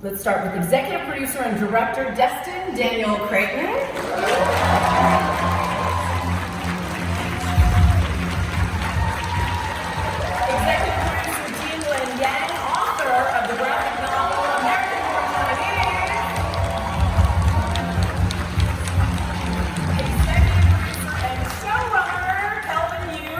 Let's start with executive producer and director Destin Daniel Creighton. Executive producer Jean Lin Yang, author of the graphic novel American Born Chinese. Executive producer and showrunner Kelvin Yu.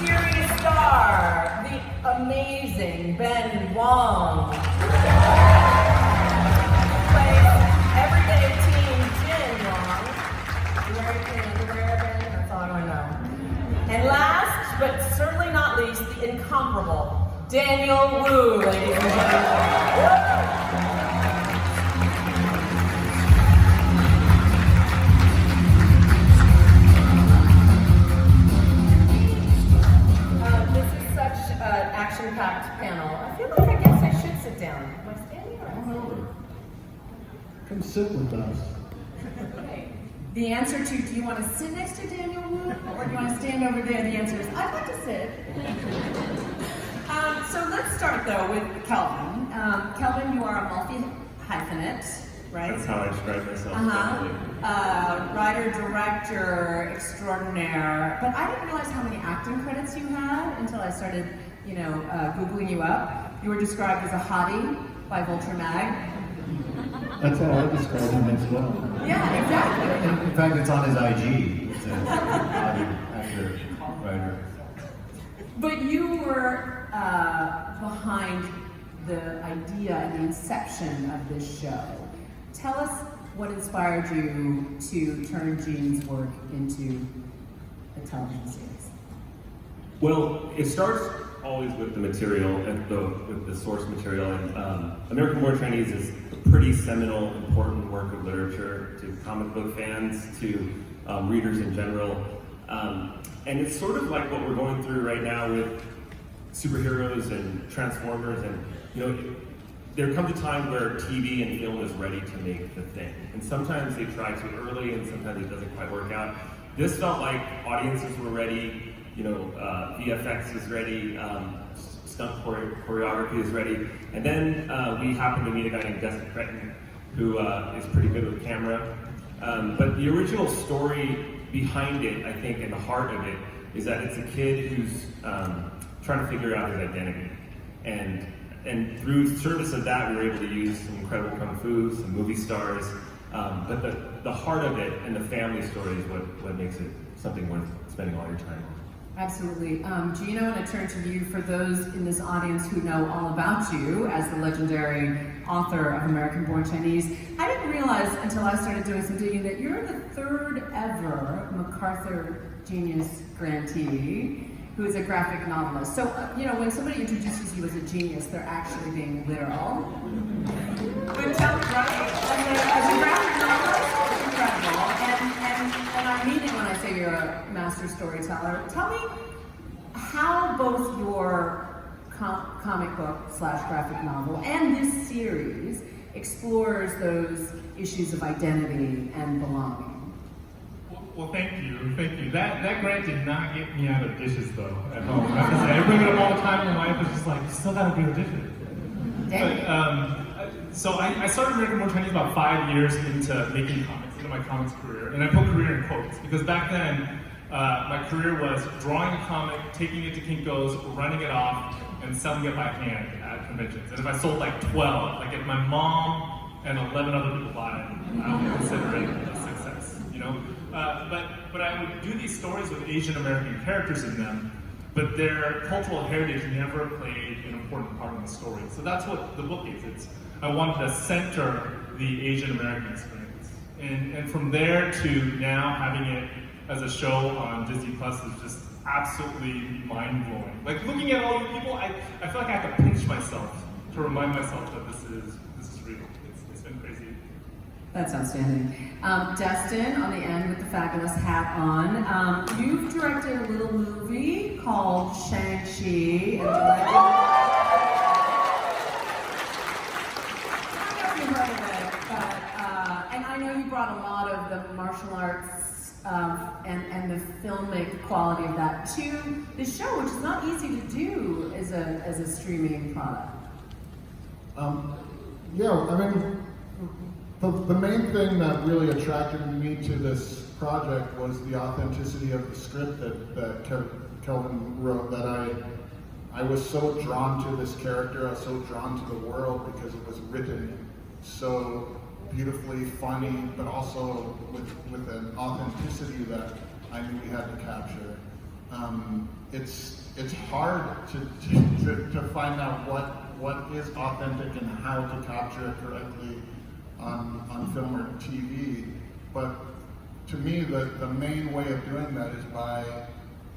Series star, the amazing Ben Wong. Plays everyday teen Jin Wong. You wearing clean underwear, Ben? That's all I want to know. And last, but certainly not least, the incomparable Daniel Wu, ladies and gentlemen. This is such an action-packed panel. I feel like I guess I should sit down. Am I standing or Come over. Come sit with us. Okay. The answer to, do you want to sit next to Daniel Wu or do you want to stand over there? The answer is, I'd like to sit. So let's start though with Kelvin. Kelvin, you are a multi-hyphenate, right? That's how I describe myself. Writer, director, extraordinaire. But I didn't realize how many acting credits you had until I started, Googling you up. You were described as a hottie by Vulture Mag. That's how I describe him as well. Yeah, exactly. In fact, it's on his IG. It's an actor, writer. But you were behind the idea and the inception of this show. Tell us what inspired you to turn Jean's work into a television series. Well, it starts always with the material and with the source material. And American Born Chinese is a pretty seminal, important work of literature to comic book fans, to readers in general. And it's sort of like what we're going through right now with superheroes and Transformers, and there comes a time where TV and film is ready to make the thing. And sometimes they try too early, and sometimes it doesn't quite work out. This felt like audiences were ready, VFX is ready, stunt choreography is ready. And then we happened to meet a guy named Destin Creighton, who is pretty good with camera. But the original story behind it, I think, and the heart of it, is that it's a kid who's trying to figure out his identity. And through service of that, we were able to use some incredible kung fu, some movie stars. But the heart of it and the family story is what makes it something worth spending all your time on. Absolutely. Jean, I want to turn to you for those in this audience who know all about you as the legendary author of American Born Chinese. I didn't realize until I started doing some digging that you're the third ever MacArthur Genius grantee who is a graphic novelist. So, when somebody introduces you as a genius, they're actually being literal. But tell me, right? As a graphic novelist, it's incredible. And I mean it when I say you're a master storyteller. Tell me how both your comic book / graphic novel and this series explores those issues of identity and belonging. Well, thank you. That grant did not get me out of dishes though at home. I have to say, I bring it up all the time, and my wife is just like, you still gotta do the dishes. So I started American Born Chinese about 5 years into making comics, into my comics career, and I put career in quotes because back then my career was drawing a comic, taking it to Kinko's, running it off, and selling it by hand at conventions. And if I sold like 12, like if my mom and 11 other people bought it, I would consider it a success. But I would do these stories with Asian American characters in them, but their cultural heritage never played an important part in the story. So that's what the book is. I wanted to center the Asian American experience. And from there to now having it as a show on Disney Plus is just absolutely mind-blowing. Like looking at all you people, I feel like I have to pinch myself to remind myself that this is real. It's been crazy. That's outstanding. Destin, on the end with the fabulous hat on. You've directed a little movie called Shang-Chi and the Legend. I don't know if you've heard of it, but, and I know you brought a lot of the martial arts and the filmic quality of that to the show, which is not easy to do as a streaming product? Yeah, I mean, the main thing that really attracted me to this project was the authenticity of the script that Kelvin wrote, that I was so drawn to this character, I was so drawn to the world because it was written so beautifully funny, but also with an authenticity that I knew we had to capture. It's hard to find out what is authentic and how to capture it correctly on film or TV, but to me the main way of doing that is by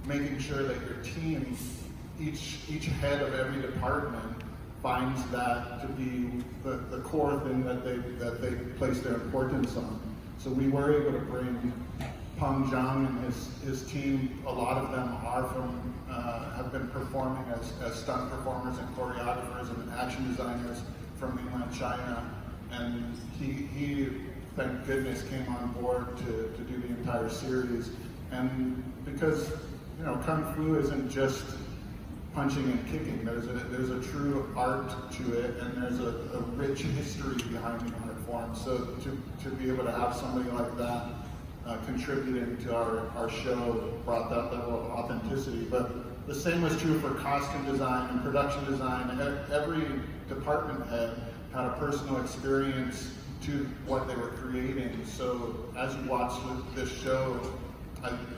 making sure that your team, each head of every department, finds that to be the core thing that they place their importance on. So we were able to bring Peng Zhang and his team. A lot of them are from have been performing as stunt performers and choreographers and action designers from mainland China, and he thank goodness came on board to do the entire series. And because kung fu isn't just punching and kicking. There's a true art to it, and there's a rich history behind the art form. So to be able to have somebody like that contributing to our show brought that level of authenticity. But the same was true for costume design and production design. Every department head had a personal experience to what they were creating. So as you watch this show,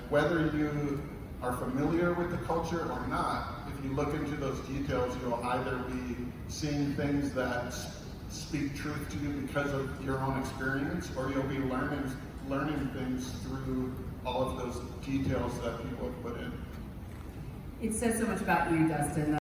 whether you are familiar with the culture or not, if you look into those details, you'll either be seeing things that speak truth to you because of your own experience, or you'll be learning things through all of those details that people have put in. It says so much about you, Dustin.